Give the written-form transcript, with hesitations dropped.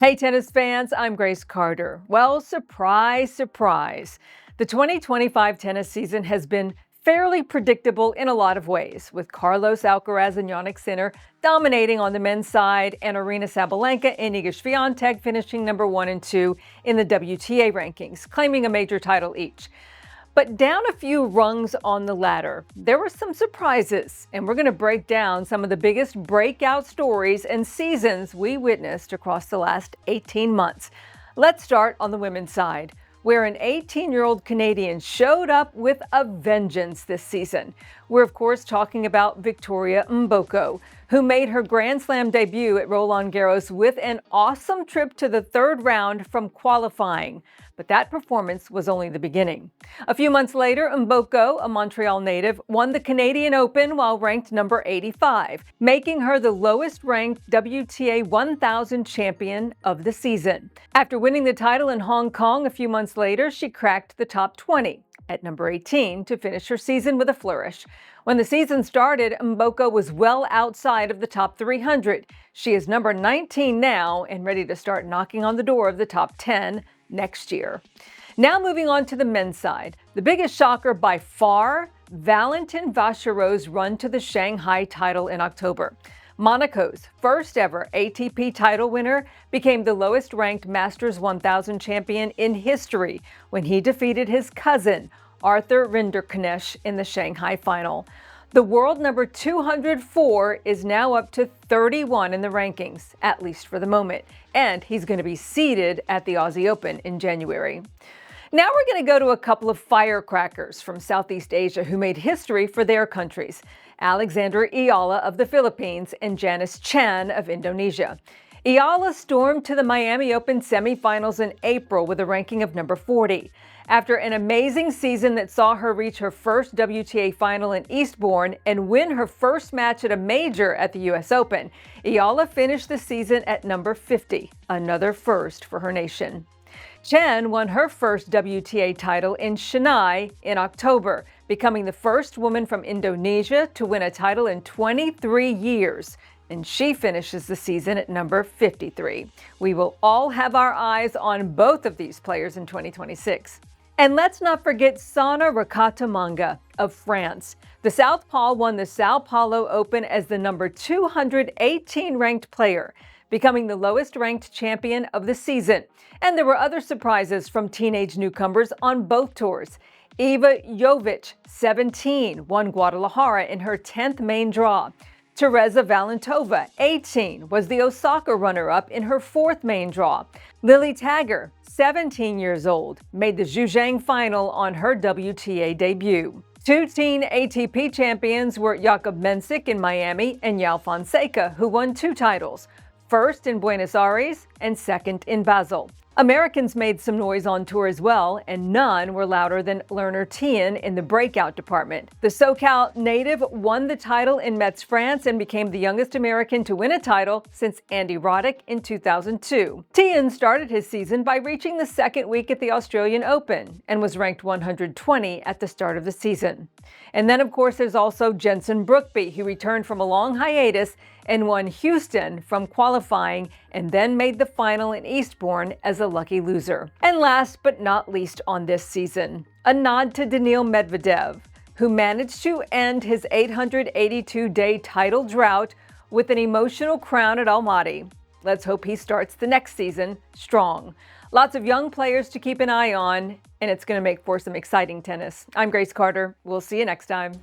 Hey, tennis fans, I'm Grace Carter. Well, surprise, surprise. The 2025 tennis season has been fairly predictable in a lot of ways, with Carlos Alcaraz and Jannik Sinner dominating on the men's side and Aryna Sabalenka and Iga Swiatek finishing number 1 and 2 in the WTA rankings, claiming a major title each. But down a few rungs on the ladder, there were some surprises, and we're going to break down some of the biggest breakout stories and seasons we witnessed across the last 18 months. Let's start on the women's side, where an 18-year-old Canadian showed up with a vengeance this season. We're, of course, talking about Victoria Mboko, who made her Grand Slam debut at Roland Garros with an awesome trip to the third round from qualifying. But that performance was only the beginning. A few months later, Mboko, a Montreal native, won the Canadian Open while ranked number 85, making her the lowest-ranked WTA 1000 champion of the season. After winning the title in Hong Kong a few months later, she cracked the top 20 at number 18 to finish her season with a flourish. When the season started, Mboko was well outside of the top 300. She is number 19 now and ready to start knocking on the door of the top 10 next year. Now moving on to the men's side. The biggest shocker by far, Valentin Vachereau's run to the Shanghai title in October. Monaco's first ever ATP title winner became the lowest ranked Masters 1000 champion in history when he defeated his cousin, Arthur Rinderknecht, in the Shanghai final. The world number 204 is now up to 31 in the rankings, at least for the moment, and he's going to be seeded at the Aussie Open in January. Now we're going to go to a couple of firecrackers from Southeast Asia who made history for their countries: Alexandra Ayala of the Philippines and Janice Chan of Indonesia. Ayala stormed to the Miami Open semifinals in April with a ranking of number 40. After an amazing season that saw her reach her first WTA final in Eastbourne and win her first match at a major at the US Open, Ayala finished the season at number 50, another first for her nation. Chen won her first WTA title in Chennai in October, becoming the first woman from Indonesia to win a title in 23 years. And she finishes the season at number 53. We will all have our eyes on both of these players in 2026. And let's not forget Sana Rakatamanga of France. The Southpaw won the Sao Paulo Open as the number 218 ranked player, becoming the lowest ranked champion of the season. And there were other surprises from teenage newcomers on both tours. Eva Jovic, 17, won Guadalajara in her 10th main draw. Teresa Valentova, 18, was the Osaka runner-up in her 4th main draw. Lily Tagger, 17 years old, made the Zhejiang final on her WTA debut. Two teen ATP champions were Jakob Mensik in Miami and João Fonseca, who won 2 titles, first in Buenos Aires and second in Basel. Americans made some noise on tour as well, and none were louder than Lerner Tien in the breakout department. The SoCal native won the title in Metz, France, and became the youngest American to win a title since Andy Roddick in 2002. Tien started his season by reaching the second week at the Australian Open and was ranked 120 at the start of the season. And then, of course, there's also Jenson Brookby, who returned from a long hiatus and won Houston from qualifying and then made the final in Eastbourne as a lucky loser. And last but not least on this season, a nod to Daniil Medvedev, who managed to end his 882-day title drought with an emotional crown at Almaty. Let's hope he starts the next season strong. Lots of young players to keep an eye on, and it's going to make for some exciting tennis. I'm Grace Carter. We'll see you next time.